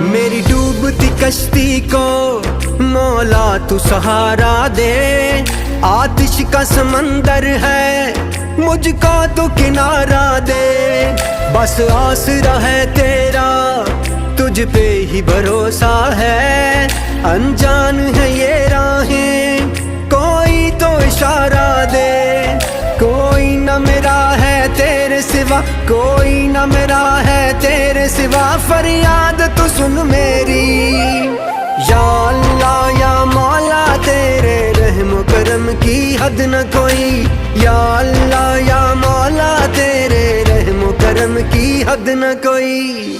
मेरी डूबती कश्ती को मौला तू सहारा दे। आतिश का समंदर है मुझको तू किनारा दे। बस आसरा है तेरा तुझ पे ही भरोसा है। अनजान है ये राहें कोई तो इशारा दे। कोई न मेरा है तेरे सिवा, कोई न मेरा है तेरे सिवा। फरियाद तू सुन मेरी या अल्लाह या मौला, तेरे रहम करम की हद न कोई। या अल्लाह या मौला, तेरे रहम करम की हद न कोई।